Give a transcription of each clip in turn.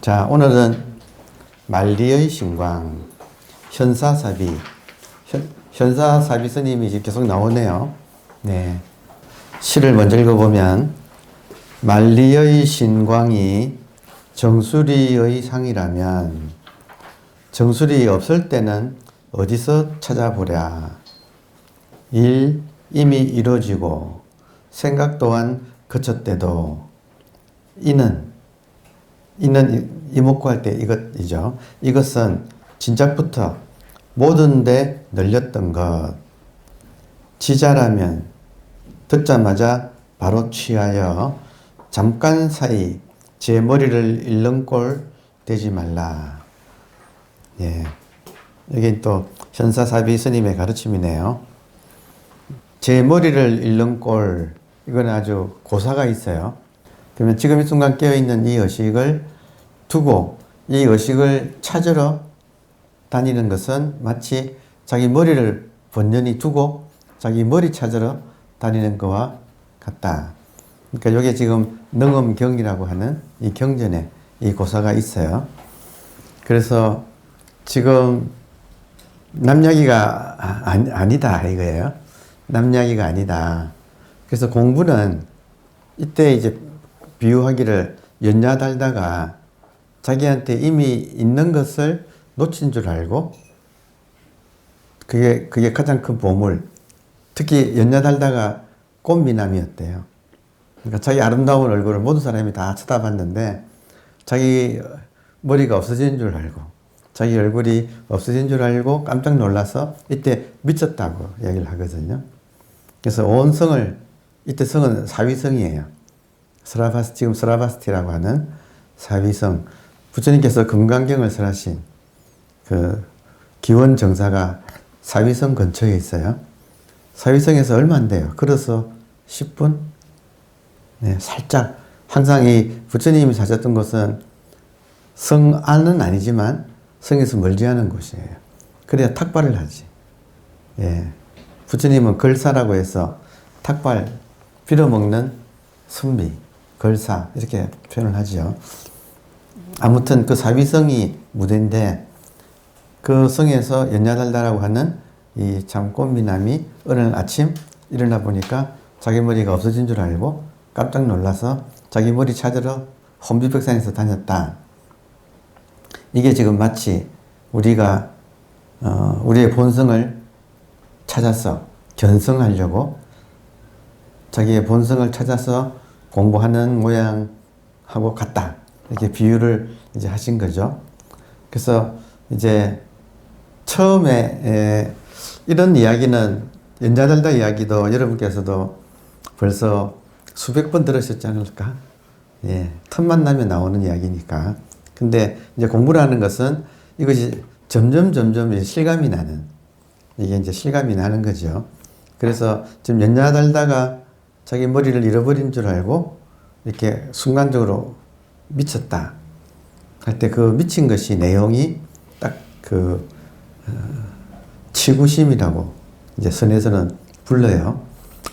자, 오늘은 만리의 신광, 현사사비, 현사사비 스님이 이제 계속 나오네요. 네. 시를 먼저 읽어보면, 만리의 신광이 정수리의 상이라면, 정수리 없을 때는 어디서 찾아보랴. 일 이미 이루어지고, 생각 또한 그쳤대도, 이는 이목구 할 때 이것이죠. 이것은 진작부터 모든 데 널렸던 것. 지자라면 듣자마자 바로 취하여 잠깐 사이 제 머리를 잃는 꼴 되지 말라. 예. 여기 또 현사사비 스님의 가르침이네요. 제 머리를 잃는 꼴, 이건 아주 고사가 있어요. 그러면 지금 이 순간 깨어있는 이 의식을 두고 이 의식을 찾으러 다니는 것은 마치 자기 머리를 번연히 두고 자기 머리 찾으러 다니는 것과 같다. 그러니까 이게 지금 능엄경이라고 하는 이 경전에 이 고사가 있어요. 그래서 지금 남 이야기가 아니다 이거예요. 남 이야기가 아니다. 그래서 공부는 이때 이제 비유하기를 연야 달다가 자기한테 이미 있는 것을 놓친 줄 알고 그게 가장 큰 보물. 특히 연야 달다가 꽃미남이었대요. 그러니까 자기 아름다운 얼굴을 모든 사람이 다 쳐다봤는데 자기 머리가 없어진 줄 알고 자기 얼굴이 없어진 줄 알고 깜짝 놀라서 이때 미쳤다고 얘기를 하거든요. 그래서 온 성을 이때 성은 사위성이에요. 지금 스라바스티라고 하는 사위성. 부처님께서 금강경을 설하신 그 기원정사가 사위성 근처에 있어요. 사위성에서 얼마 안 돼요. 걸어서 10분? 네, 살짝. 항상 이 부처님이 사셨던 곳은 성 안은 아니지만 성에서 멀지 않은 곳이에요. 그래야 탁발을 하지. 예. 부처님은 걸사라고 해서 탁발, 빌어먹는 선비, 걸사, 이렇게 표현을 하죠. 아무튼 그 사위성이 무대인데 그 성에서 연야달다라고 하는 이 참 꽃미남이 어느 날 아침 일어나 보니까 자기 머리가 없어진 줄 알고 깜짝 놀라서 자기 머리 찾으러 혼비백산에서 다녔다. 이게 지금 마치 우리가 우리의 본성을 찾아서 견성하려고 자기의 본성을 찾아서 공부하는 모양하고 같다. 이렇게 비유를 이제 하신 거죠. 그래서 이제 처음에 이런 이야기는 연자달다 이야기도 여러분께서도 벌써 수백 번 들으셨지 않을까? 예, 틈만 나면 나오는 이야기니까. 근데 이제 공부라는 것은 이것이 점점 실감이 나는, 이게 이제 실감이 나는 거죠. 그래서 지금 연자달다가 자기 머리를 잃어버린 줄 알고 이렇게 순간적으로 미쳤다 할 때 그 미친 것이 내용이 딱 그 치구심이라고 이제 선에서는 불러요.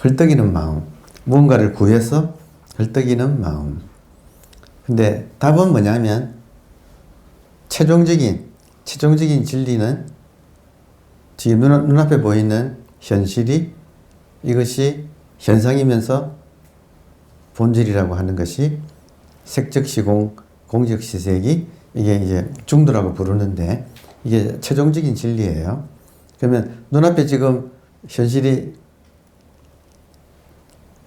헐떡이는 마음, 무언가를 구해서 헐떡이는 마음. 근데 답은 뭐냐면 최종적인 진리는 지금 눈앞에 보이는 현실이 이것이 현상이면서 본질이라고 하는 것이 색적시공, 공적시색이 이게 이제 중도라고 부르는데 이게 최종적인 진리예요. 그러면 눈앞에 지금 현실이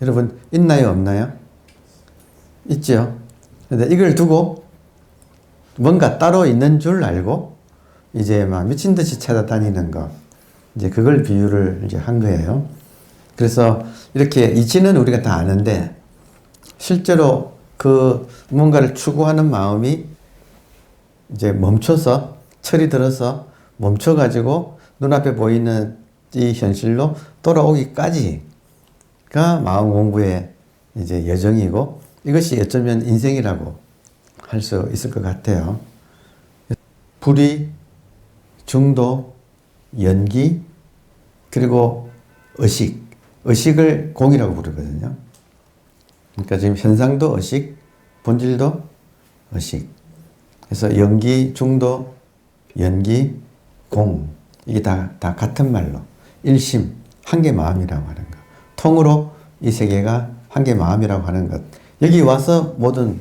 여러분 있나요, 없나요? 있죠. 근데 이걸 두고 뭔가 따로 있는 줄 알고 이제 막 미친 듯이 찾아다니는 거. 이제 그걸 비유를 이제 한 거예요. 그래서 이렇게 이치는 우리가 다 아는데 실제로 그 뭔가를 추구하는 마음이 이제 멈춰서 철이 들어서 멈춰가지고 눈앞에 보이는 이 현실로 돌아오기까지가 마음 공부의 이제 여정이고 이것이 어쩌면 인생이라고 할 수 있을 것 같아요. 불의, 중도, 연기, 그리고 의식. 의식을 공이라고 부르거든요. 그러니까 지금 현상도 의식, 본질도 의식. 그래서 연기, 중도, 연기, 공 이게 다 같은 말로 일심, 한 개 마음이라고 하는 것. 통으로 이 세계가 한 개 마음이라고 하는 것. 여기 와서 모든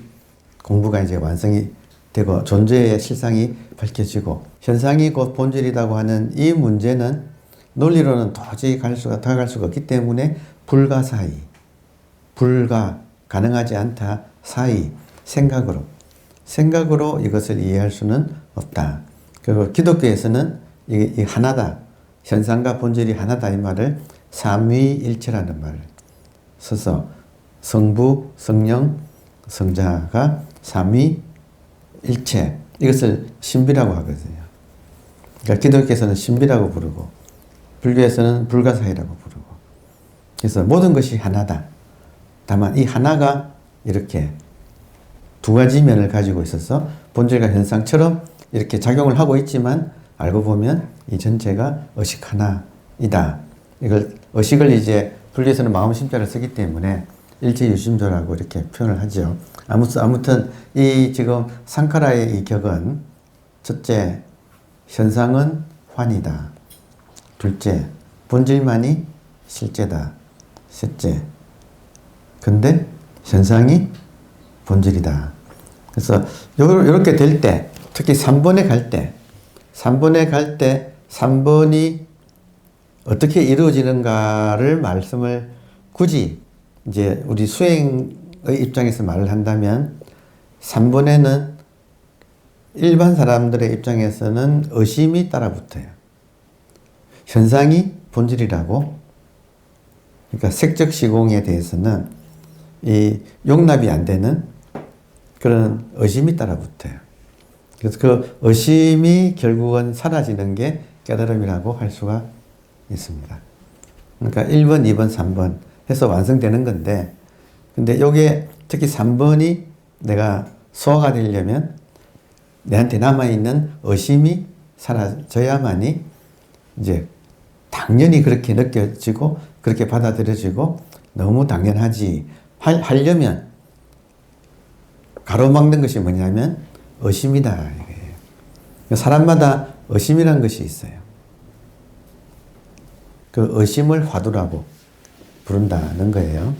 공부가 이제 완성이 되고 존재의 실상이 밝혀지고 현상이 곧 본질이라고 하는 이 문제는 논리로는 도저히 다가갈 수가 없기 때문에 불가사의, 불가, 가능하지 않다, 사의, 생각으로 이것을 이해할 수는 없다. 그리고 기독교에서는 이 하나다, 현상과 본질이 하나다 이 말을 삼위일체라는 말을 써서 성부, 성령, 성자가 삼위일체 이것을 신비라고 하거든요. 그러니까 기독교에서는 신비라고 부르고 불교에서는 불가사의라고 부르고 그래서 모든 것이 하나다. 다만 이 하나가 이렇게 두 가지 면을 가지고 있어서 본질과 현상처럼 이렇게 작용을 하고 있지만 알고 보면 이 전체가 의식 하나이다. 이걸 의식을 이제 불교에서는 마음심자를 쓰기 때문에 일체유심조라고 이렇게 표현을 하죠. 아무튼 이 지금 상카라의 이 격은 첫째, 현상은 환이다. 둘째, 본질만이 실제다. 셋째, 근데 현상이 본질이다. 그래서 이렇게 될 때, 특히 3번에 갈 때, 3번이 어떻게 이루어지는가를 말씀을 굳이 이제 우리 수행의 입장에서 말을 한다면 3번에는 일반 사람들의 입장에서는 의심이 따라붙어요. 현상이 본질이라고. 그러니까 색적 시공에 대해서는 이 용납이 안 되는 그런 의심이 따라붙어요. 그래서 그 의심이 결국은 사라지는 게 깨달음이라고 할 수가 있습니다. 그러니까 1번, 2번, 3번 해서 완성되는 건데, 근데 요게 특히 3번이 내가 소화가 되려면 내한테 남아있는 의심이 사라져야만이 이제 당연히 그렇게 느껴지고 그렇게 받아들여지고 너무 당연하지 하려면 가로막는 것이 뭐냐면 의심이다 이거예요. 사람마다 의심이라는 것이 있어요. 그 의심을 화두라고 부른다는 거예요.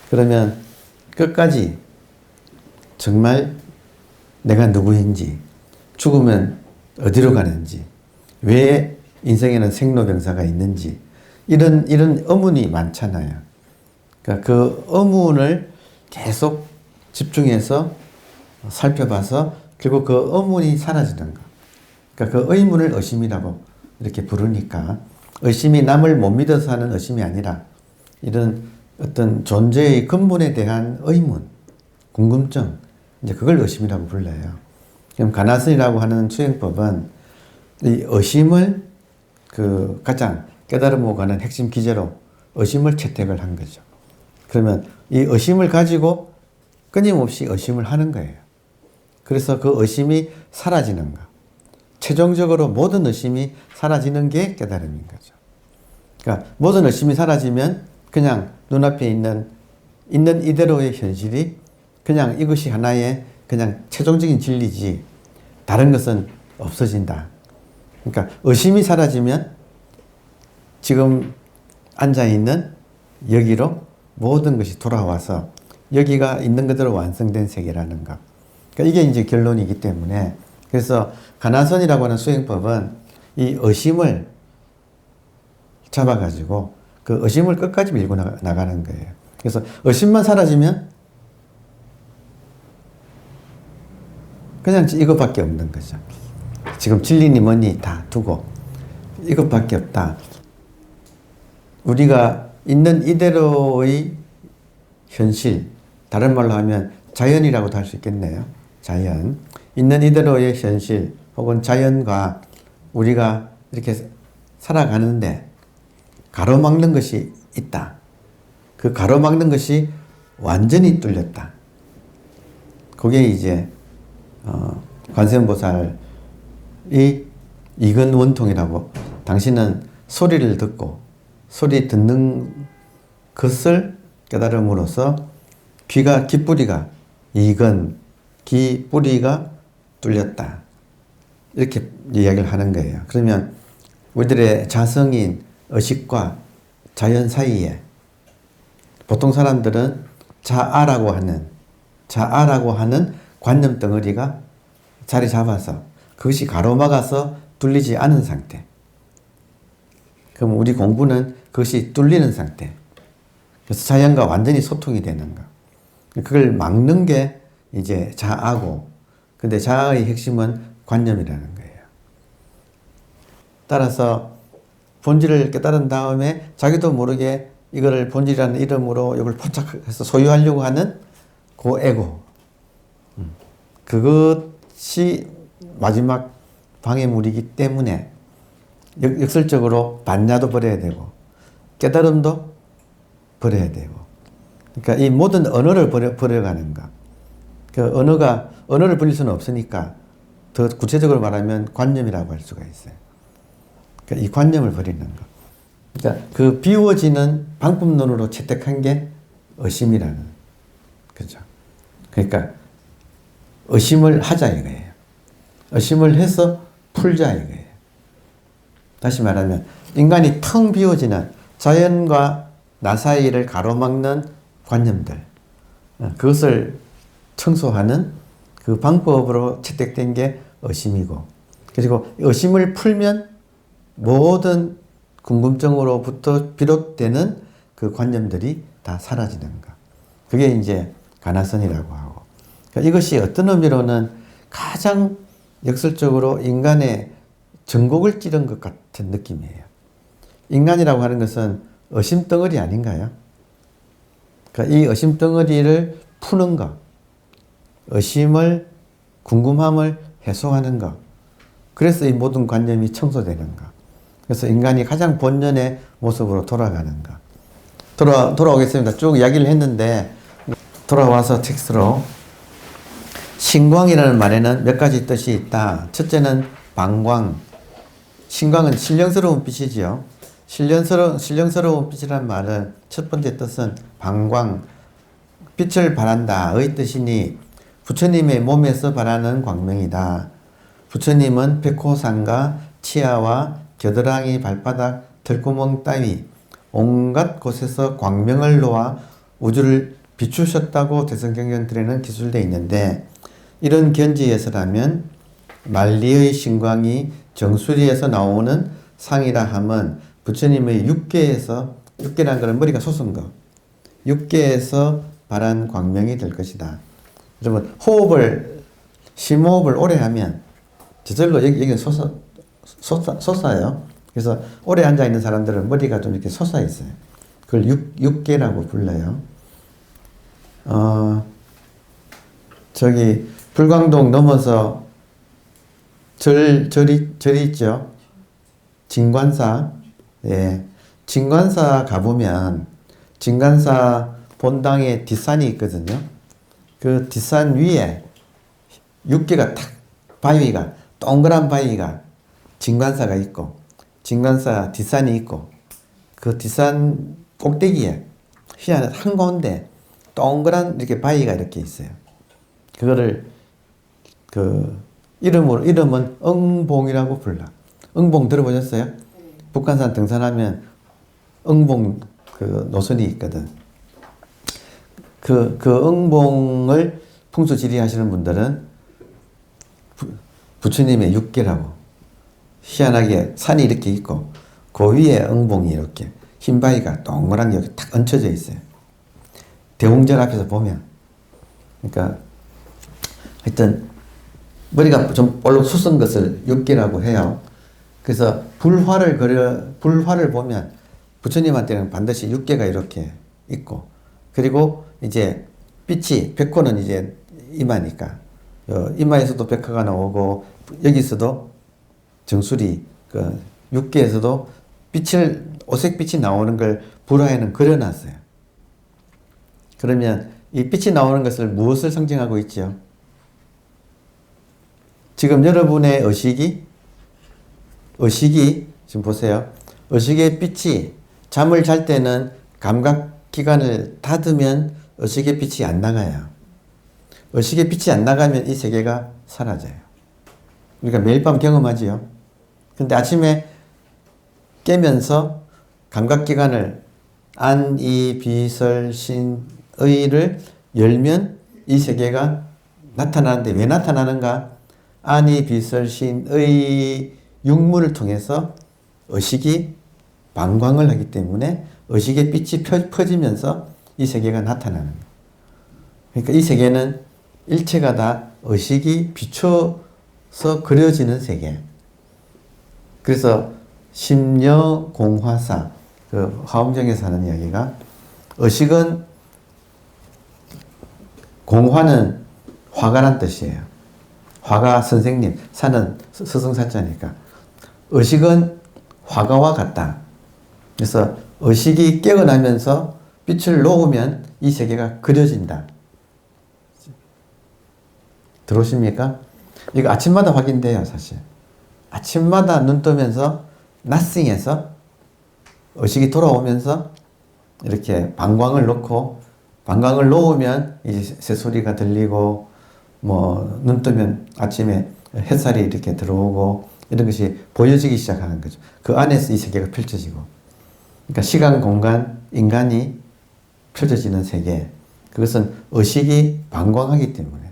그러면 끝까지 정말 내가 누구인지, 죽으면 어디로 가는지, 왜 인생에는 생로병사가 있는지 이런 의문이 많잖아요. 그러니까 그 의문을 계속 집중해서 살펴봐서 결국 그 의문이 사라지는 거. 그러니까 그 의문을 의심이라고 이렇게 부르니까 의심이 남을 못 믿어서 하는 의심이 아니라 이런 어떤 존재의 근본에 대한 의문, 궁금증, 이제 그걸 의심이라고 불러요. 그럼 가나선이라고 하는 수행법은 이 의심을 그 가장 깨달음으로 가는 핵심 기제로 의심을 채택을 한 거죠. 그러면 이 의심을 가지고 끊임없이 의심을 하는 거예요. 그래서 그 의심이 사라지는 거. 최종적으로 모든 의심이 사라지는 게 깨달음인 거죠. 그러니까 모든 의심이 사라지면 그냥 눈앞에 있는 이대로의 현실이 그냥 이것이 하나의 그냥 최종적인 진리지 다른 것은 없어진다. 그러니까 의심이 사라지면 지금 앉아있는 여기로 모든 것이 돌아와서 여기가 있는 그대로 완성된 세계라는 것. 그러니까 이게 이제 결론이기 때문에 그래서 가나선이라고 하는 수행법은 이 의심을 잡아가지고 그 의심을 끝까지 밀고 나가는 거예요. 그래서 의심만 사라지면 그냥 이것밖에 없는 거죠. 지금 진리니 뭐니 다 두고 이것밖에 없다. 우리가 있는 이대로의 현실, 다른 말로 하면 자연이라고도 할 수 있겠네요. 자연. 있는 이대로의 현실 혹은 자연과 우리가 이렇게 살아가는데 가로막는 것이 있다. 그 가로막는 것이 완전히 뚫렸다. 그게 이제 관세음보살이 이건 원통이라고 당신은 소리를 듣고 소리 듣는 것을 깨달음으로써 귀가 깃뿌리가 이건 귀뿌리가 뚫렸다. 이렇게 이야기를 하는 거예요. 그러면 우리들의 자성인 의식과 자연 사이에 보통 사람들은 자아라고 하는 관념 덩어리가 자리 잡아서 그것이 가로막아서 뚫리지 않은 상태. 그럼 우리 공부는 그것이 뚫리는 상태. 그래서 자연과 완전히 소통이 되는 거. 그걸 막는 게 이제 자아고, 근데 자아의 핵심은 관념이라는 거예요. 따라서 본질을 깨달은 다음에 자기도 모르게 이거를 본질이라는 이름으로 이걸 포착해서 소유하려고 하는 그 에고. 그것이 마지막 방해물이기 때문에 역설적으로 반야도 버려야 되고 깨달음도 버려야 되고, 그러니까 이 모든 언어를 버려가는 거. 그 언어를 버릴 수는 없으니까 더 구체적으로 말하면 관념이라고 할 수가 있어요. 그러니까 이 관념을 버리는 거. 그러니까 그 비워지는 방법론으로 채택한 게 의심이라는, 그죠? 그러니까 의심을 하자 이거예요. 의심을 해서 풀자 이거예요. 다시 말하면 인간이 텅 비워지는 자연과 나 사이를 가로막는 관념들, 그것을 청소하는 그 방법으로 채택된 게 의심이고, 그리고 의심을 풀면 모든 궁금증으로부터 비롯되는 그 관념들이 다 사라지는 것. 그게 이제 가나선이라고 하고, 그러니까 이것이 어떤 의미로는 가장 역설적으로 인간의 전곡을 찌른 것 같은 느낌이에요. 인간이라고 하는 것은 의심덩어리 아닌가요? 그러니까 이 의심덩어리를 푸는 것, 의심을, 궁금함을 해소하는 것, 그래서 이 모든 관념이 청소되는 것. 그래서 인간이 가장 본연의 모습으로 돌아가는 것. 돌아오겠습니다. 쭉 이야기를 했는데 돌아와서 텍스트로, 신광이라는 말에는 몇 가지 뜻이 있다. 첫째는 방광. 신광은 신령스러운 빛이지요. 신령스러운 빛이란 말은 첫 번째 뜻은 방광, 빛을 발한다의 뜻이니 부처님의 몸에서 발하는 광명이다. 부처님은 백호산과 치아와 겨드랑이, 발바닥, 털구멍 따위 온갖 곳에서 광명을 놓아 우주를 비추셨다고 대성경전들에는 기술되어 있는데, 이런 견지에서라면 만리의 신광이 정수리에서 나오는 상이라 함은 부처님의 육계라는 것은 머리가 솟은 거, 육계에서 발한 광명이 될 것이다. 여러분, 심호흡을 오래 하면 저절로 여기 솟아요. 그래서 오래 앉아있는 사람들은 머리가 좀 이렇게 솟아 있어요. 그걸 육계라고 불러요. 저기 불광동 넘어서 절 있죠. 진관사. 예. 진관사 가보면 진관사 본당에 뒷산이 있거든요. 그 뒷산 위에 육계가 바위가, 동그란 바위가 진관사가 있고, 진관사 뒷산이 있고, 그 뒷산 꼭대기에 희한한 한가운데 동그란 이렇게 바위가 이렇게 있어요. 그거를 이름은 응봉이라고 불러. 응봉 들어보셨어요? 북한산 등산하면 응봉 그 노선이 있거든. 그 응봉을 풍수지리 하시는 분들은 부처님의 육계라고, 희한하게 산이 이렇게 있고 그 위에 응봉이 이렇게 흰 바위가 동그랗게 여기 탁 얹혀져 있어요. 대웅전 앞에서 보면. 그러니까 하여튼 머리가 좀 볼록 솟은 것을 육계라고 해요. 그래서 불화를 보면 부처님한테는 반드시 육계가 이렇게 있고, 그리고 이제 빛이, 백호는 이제 이마니까 이마에서도 백화가 나오고, 여기서도 정수리, 육계에서도 오색빛이 나오는 걸 불화에는 그려놨어요. 그러면 이 빛이 나오는 것을 무엇을 상징하고 있죠? 지금 여러분의 의식이 지금 보세요. 의식의 빛이 잠을 잘 때는 감각기관을 닫으면 의식의 빛이 안 나가요. 의식의 빛이 안 나가면 이 세계가 사라져요. 우리가 매일 밤 경험하지요. 근데 아침에 깨면서 감각기관을 안, 이, 비, 설, 신, 의를 열면 이 세계가 나타나는데 왜 나타나는가? 안, 이, 비, 설, 신, 의 육문을 통해서 의식이 방광을 하기 때문에 의식의 빛이 퍼지면서 이 세계가 나타나는 거예요. 그러니까 이 세계는 일체가 다 의식이 비춰서 그려지는 세계. 그래서 심려공화사, 그 화엄경에서 하는 이야기가 의식은 공화는 화가란 뜻이에요. 화가 선생님, 사는 스승사자니까. 의식은 화가와 같다. 그래서 의식이 깨어나면서 빛을 놓으면 이 세계가 그려진다. 들어오십니까? 이거 아침마다 확인돼요, 사실. 아침마다 눈 뜨면서 nothing에서 의식이 돌아오면서 이렇게 방광을 놓고 방광을 놓으면 이제 새소리가 들리고 뭐 눈 뜨면 아침에 햇살이 이렇게 들어오고 이런 것이 보여지기 시작하는 거죠. 그 안에서 이 세계가 펼쳐지고. 그러니까 시간, 공간, 인간이 펼쳐지는 세계. 그것은 의식이 방광하기 때문에.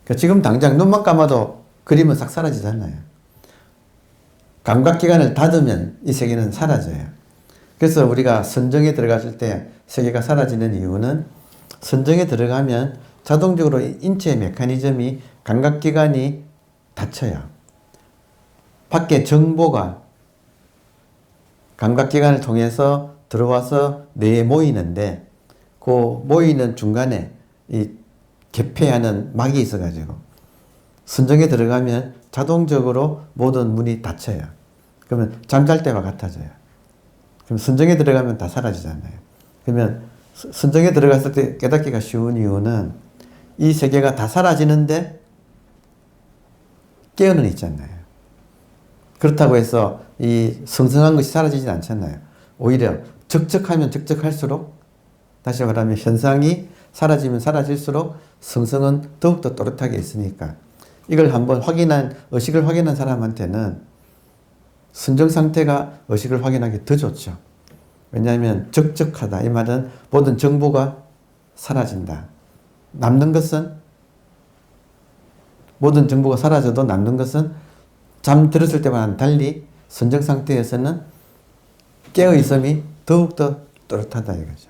그러니까 지금 당장 눈만 감아도 그림은 싹 사라지잖아요. 감각기관을 닫으면 이 세계는 사라져요. 그래서 우리가 선정에 들어갔을 때 세계가 사라지는 이유는 선정에 들어가면 자동적으로 인체 메커니즘이 감각기관이 닫혀요. 밖에 정보가 감각기관을 통해서 들어와서 뇌에 모이는데 그 모이는 중간에 이 개폐하는 막이 있어가지고 선정에 들어가면 자동적으로 모든 문이 닫혀요. 그러면 잠잘 때와 같아져요. 그럼 선정에 들어가면 다 사라지잖아요. 그러면 선정에 들어갔을 때 깨닫기가 쉬운 이유는 이 세계가 다 사라지는데 깨어는 있잖아요. 그렇다고 해서 이 성성한 것이 사라지진 않잖아요. 오히려 적적하면 적적할수록 다시 말하면 현상이 사라지면 사라질수록 성성은 더욱더 또렷하게 있으니까 이걸 한번 의식을 확인한 사람한테는 선정 상태가 의식을 확인하기 더 좋죠. 왜냐하면 적적하다. 이 말은 모든 정보가 사라진다. 남는 것은 모든 정보가 사라져도 남는 것은 잠들었을 때와는 달리 선정 상태에서는 깨어있음이 더욱더 또렷하다 이거죠.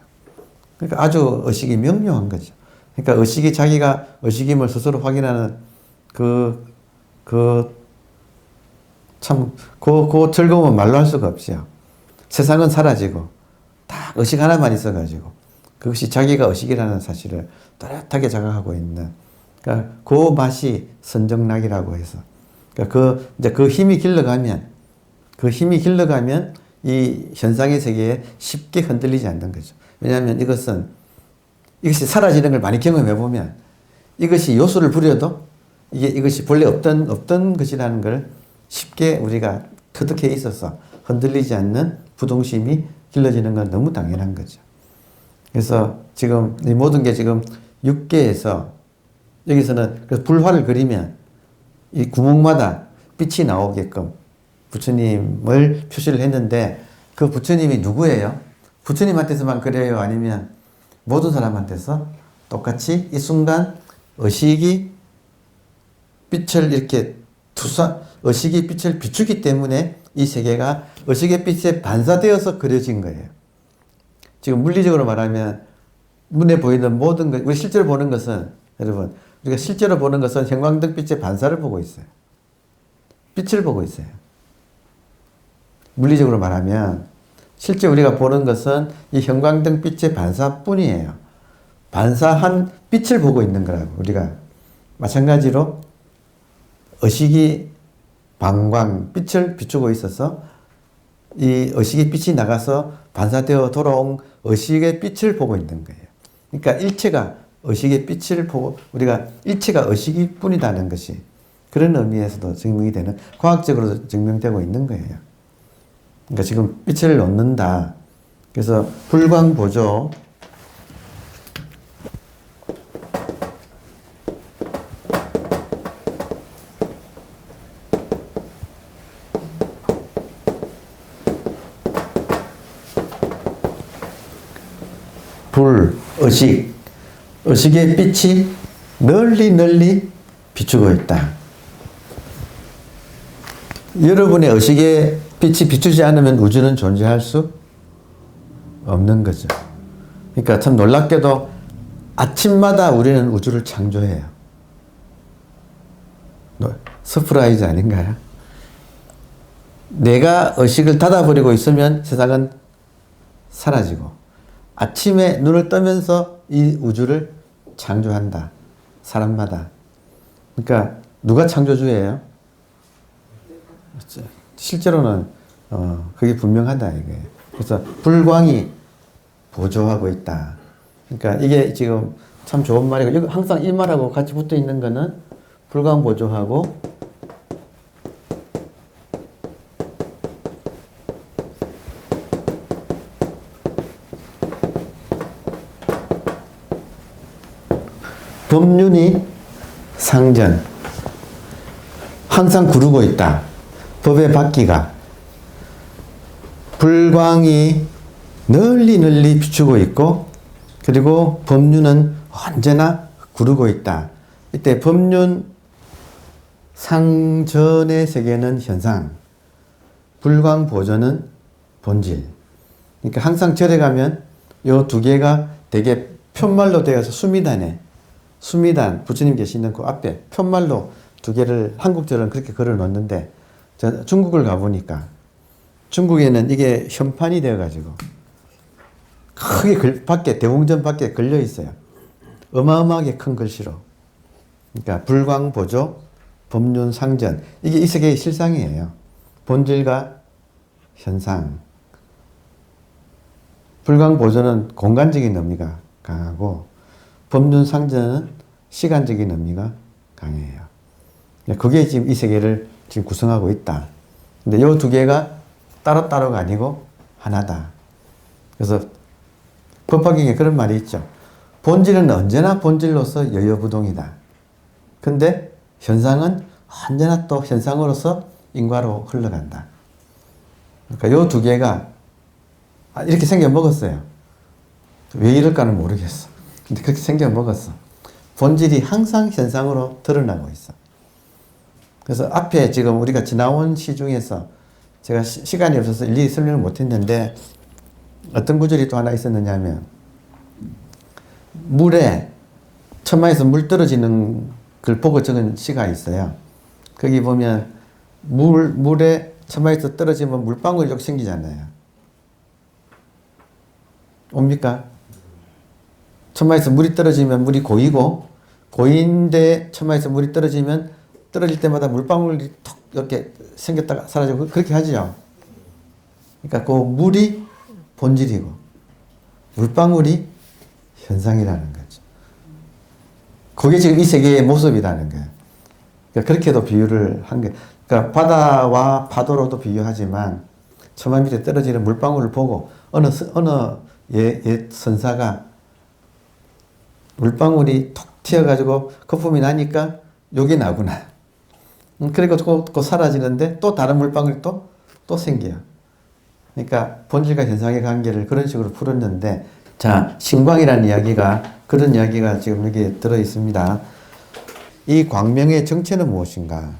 그러니까 아주 의식이 명료한 거죠. 그러니까 의식이 자기가 의식임을 스스로 확인하는 그 즐거움은 말로 할 수가 없어요. 세상은 사라지고 딱 의식 하나만 있어가지고 그것이 자기가 의식이라는 사실을 또렷하게 자각하고 있는 그러니까 그 맛이 선정락이라고 해서 그러니까 그 힘이 길러가면 이 현상의 세계에 쉽게 흔들리지 않는 거죠. 왜냐하면 이것이 사라지는 걸 많이 경험해 보면 이것이 요소를 부려도 이것이 본래 없던 것이라는 걸 쉽게 우리가 터득해 있어서 흔들리지 않는 부동심이 길러지는 건 너무 당연한 거죠. 그래서 지금 이 모든 게 지금 육계에서 여기서는 불화를 그리면 이 구멍마다 빛이 나오게끔 부처님을 표시를 했는데 그 부처님이 누구예요? 부처님한테서만 그래요? 아니면 모든 사람한테서 똑같이 이 순간 의식이 빛을 이렇게 의식이 빛을 비추기 때문에 이 세계가 의식의 빛에 반사되어서 그려진 거예요. 지금 물리적으로 말하면 눈에 보이는 모든 것, 우리 실제로 보는 것은 여러분 우리가 실제로 보는 것은 형광등 빛의 반사를 보고 있어요. 빛을 보고 있어요. 물리적으로 말하면 실제 우리가 보는 것은 이 형광등 빛의 반사뿐이에요. 반사한 빛을 보고 있는 거라고 우리가 마찬가지로 의식이 방광, 빛을 비추고 있어서 이 의식의 빛이 나가서 반사되어 돌아온 의식의 빛을 보고 있는 거예요. 그러니까 일체가 의식의 빛을 보고 우리가 일체가 의식일 뿐이라는 것이 그런 의미에서도 증명이 되는 과학적으로도 증명되고 있는 거예요. 그러니까 지금 빛을 놓는다. 그래서 불광보조 불, 의식, 의식의 빛이 널리 널리 비추고 있다. 여러분의 의식의 빛이 비추지 않으면 우주는 존재할 수 없는 거죠. 그러니까 참 놀랍게도 아침마다 우리는 우주를 창조해요. 서프라이즈 아닌가요? 내가 의식을 닫아버리고 있으면 세상은 사라지고 아침에 눈을 뜨면서 이 우주를 창조한다. 사람마다. 그러니까 누가 창조주예요? 실제로는 그게 분명하다 이거예요. 그래서 불광이 보조하고 있다. 그러니까 이게 지금 참 좋은 말이고 이거 항상 이 말하고 같이 붙어 있는 거는 불광 보조하고 법륜이 상전. 항상 구르고 있다. 법의 바퀴가. 불광이 널리 널리 비추고 있고, 그리고 법륜은 언제나 구르고 있다. 이때 법륜 상전의 세계는 현상, 불광 보전은 본질. 그러니까 항상 절에 가면 이 두 개가 되게 편말로 되어서 수미단, 부처님 계시는 그 앞에 편말로 두 개를 한국절은 그렇게 걸어 놓는데, 중국을 가보니까 중국에는 이게 현판이 되어가지고 크게 밖에, 대웅전 밖에 걸려 있어요. 어마어마하게 큰 글씨로. 그러니까 불광보조, 법륜 상전. 이게 이 세계의 실상이에요. 본질과 현상. 불광보조는 공간적인 의미가 강하고, 법륜 상전은 시간적인 의미가 강해요. 그게 지금 이 세계를 지금 구성하고 있다. 근데 이 두 개가 따로따로가 아니고 하나다. 그래서 법화경에 그런 말이 있죠. 본질은 언제나 본질로서 여여부동이다. 근데 현상은 언제나 또 현상으로서 인과로 흘러간다. 그러니까 이 두 개가 이렇게 생겨 먹었어요. 왜 이럴까는 모르겠어. 근데 그렇게 생겨 먹었어. 본질이 항상 현상으로 드러나고 있어. 그래서 앞에 지금 우리가 지나온 시 중에서 제가 시간이 없어서 일일이 설명을 못 했는데 어떤 구절이 또 하나 있었느냐 하면, 물에, 천마에서 물 떨어지는 걸 보고 적은 시가 있어요. 거기 보면 물에 천마에서 떨어지면 물방울이 좀 생기잖아요. 옵니까? 천마에서 물이 떨어지면 물이 고인데 천마에서 물이 떨어지면 떨어질 때마다 물방울이 톡 이렇게 생겼다가 사라지고 그렇게 하죠. 그러니까 그 물이 본질이고 물방울이 현상이라는 거죠. 그게 지금 이 세계의 모습이라는 거예요. 그러니까 그렇게도 비유를 한 게, 그러니까 바다와 파도로도 비유하지만 천마 밑에 떨어지는 물방울을 보고 어느 옛 선사가 물방울이 톡 튀어가지고 거품이 나니까 요게 나구나. 그리고 또 사라지는데 또 다른 물방울이 또 생겨요. 그러니까 본질과 현상의 관계를 그런 식으로 풀었는데, 자, 신광이라는 이야기가, 그런 이야기가 지금 여기에 들어 있습니다. 이 광명의 정체는 무엇인가?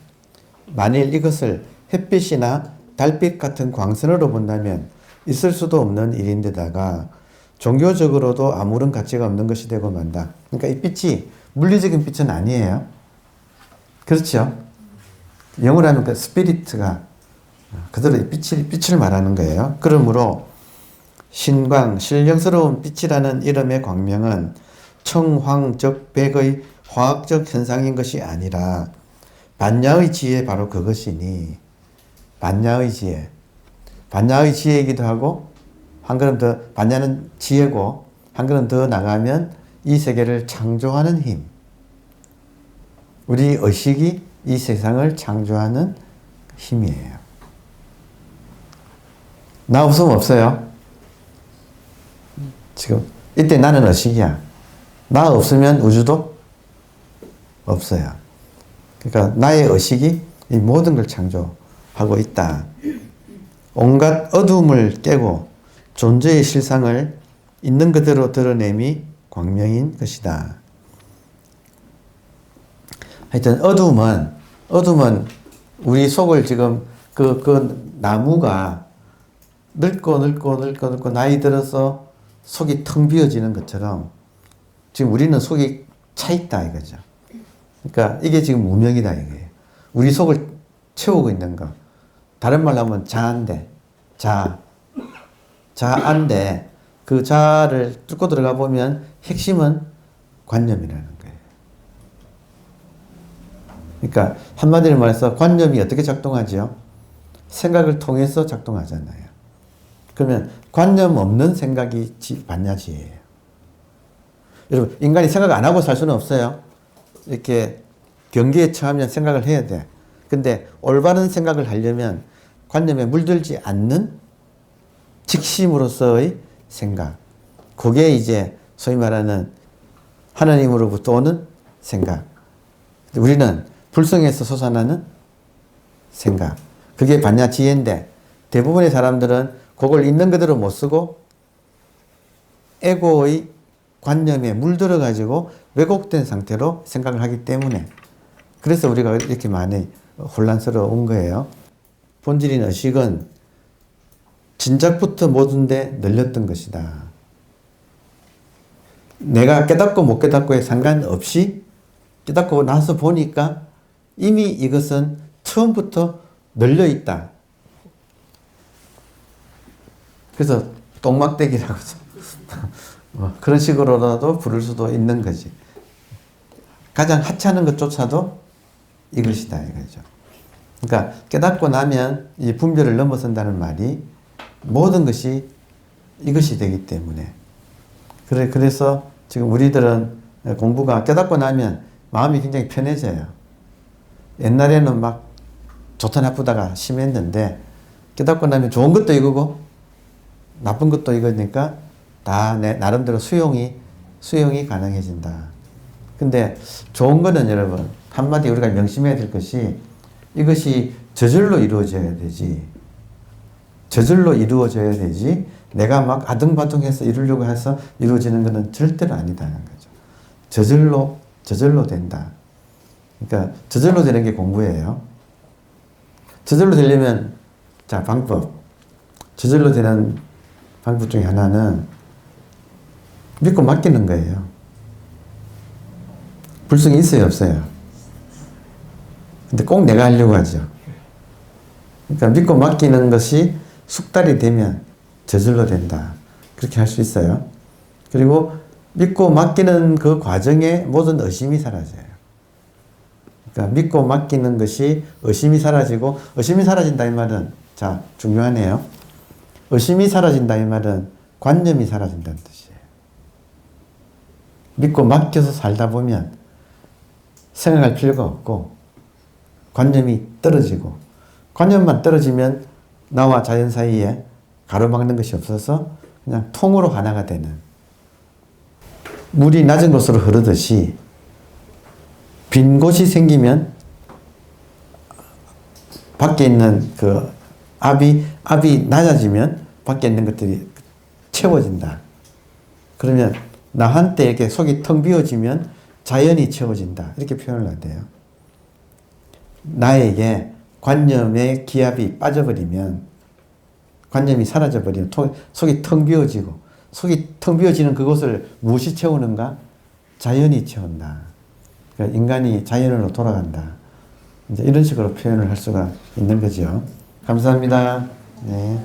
만일 이것을 햇빛이나 달빛 같은 광선으로 본다면 있을 수도 없는 일인데다가 종교적으로도 아무런 가치가 없는 것이 되고 만다. 그러니까 이 빛이 물리적인 빛은 아니에요. 그렇죠? 영어로 하면 그 스피리트가 그대로 빛을 말하는 거예요. 그러므로 신광, 신령스러운 빛이라는 이름의 광명은 청황적 백의 화학적 현상인 것이 아니라 반야의 지혜, 바로 그것이니, 반야의 지혜. 반야의 지혜이기도 하고, 한 걸음 더, 반야는 지혜고, 한 걸음 더 나가면 이 세계를 창조하는 힘. 우리 의식이 이 세상을 창조하는 힘이에요. 나 없으면 없어요. 지금 이때 나는 의식이야. 나 없으면 우주도 없어요. 그러니까 나의 의식이 이 모든 걸 창조하고 있다. 온갖 어두움을 깨고 존재의 실상을 있는 그대로 드러냄이 광명인 것이다. 하여튼 어둠은 우리 속을 지금 그 나무가 늙고 나이 들어서 속이 텅 비어지는 것처럼 지금 우리는 속이 차 있다 이거죠. 그러니까 이게 지금 무명이다 이거예요. 우리 속을 채우고 있는 거. 다른 말로 하면 자아인데, 자아인데 그 자아를 뚫고 들어가 보면 핵심은 관념이라는 거예요. 그러니까 한마디로 말해서 관념이 어떻게 작동하죠? 생각을 통해서 작동하잖아요. 그러면 관념 없는 생각이 반야지예요. 여러분, 인간이 생각 안 하고 살 수는 없어요. 이렇게 경계에 처하면 생각을 해야 돼. 근데 올바른 생각을 하려면 관념에 물들지 않는 직심으로서의 생각. 그게 이제 소위 말하는 하나님으로부터 오는 생각. 우리는 불성에서 솟아나는 생각. 그게 반야지혜인데 대부분의 사람들은 그걸 있는 그대로 못 쓰고 에고의 관념에 물들어 가지고 왜곡된 상태로 생각을 하기 때문에 그래서 우리가 이렇게 많이 혼란스러운 거예요. 본질인 의식은 진작부터 모든 데 널렸던 것이다. 내가 깨닫고 못 깨닫고에 상관없이 깨닫고 나서 보니까 이미 이것은 처음부터 널려 있다. 그래서 똥막대기라고 그런 식으로라도 부를 수도 있는 거지. 가장 하찮은 것조차도 이것이다 이거죠. 그러니까 깨닫고 나면 이 분별을 넘어선다는 말이 모든 것이 이것이 되기 때문에 그래서 지금 우리들은 공부가 깨닫고 나면 마음이 굉장히 편해져요. 옛날에는 막 좋다 나쁘다가 심했는데 깨닫고 나면 좋은 것도 이거고 나쁜 것도 이거니까 다 내 나름대로 수용이 가능해진다. 근데 좋은 거는 여러분 한마디 우리가 명심해야 될 것이 이것이 저절로 이루어져야 되지. 저절로 이루어져야 되지. 내가 막 아등바등해서 이루려고 해서 이루어지는 것은 절대로 아니다는 거죠. 저절로 된다. 그러니까 저절로 되는 게 공부예요. 저절로 되려면 자 방법. 저절로 되는 방법 중에 하나는 믿고 맡기는 거예요. 불성이 있어요, 없어요? 근데 꼭 내가 하려고 하죠. 그러니까 믿고 맡기는 것이 숙달이 되면 저절로 된다. 그렇게 할 수 있어요. 그리고 믿고 맡기는 그 과정에 모든 의심이 사라져요. 그러니까 믿고 맡기는 것이 의심이 사라지고 의심이 사라진다 이 말은 자 중요하네요. 의심이 사라진다 이 말은 관념이 사라진다는 뜻이에요. 믿고 맡겨서 살다 보면 생각할 필요가 없고 관념이 떨어지고 관념만 떨어지면 나와 자연 사이에 가로막는 것이 없어서 그냥 통으로 하나가 되는 물이 낮은 곳으로 흐르듯이 빈 곳이 생기면 밖에 있는 그 압이 낮아지면 밖에 있는 것들이 채워진다. 그러면 나한테 이렇게 속이 텅 비어지면 자연이 채워진다. 이렇게 표현을 한대요. 나에게 관념의 기압이 빠져버리면 관념이 사라져버리면 속이 텅 비어지고 속이 텅 비어지는 그곳을 무엇이 채우는가? 자연이 채운다. 그러니까 인간이 자연으로 돌아간다. 이제 이런 식으로 표현을 할 수가 있는 거죠. 감사합니다. 네.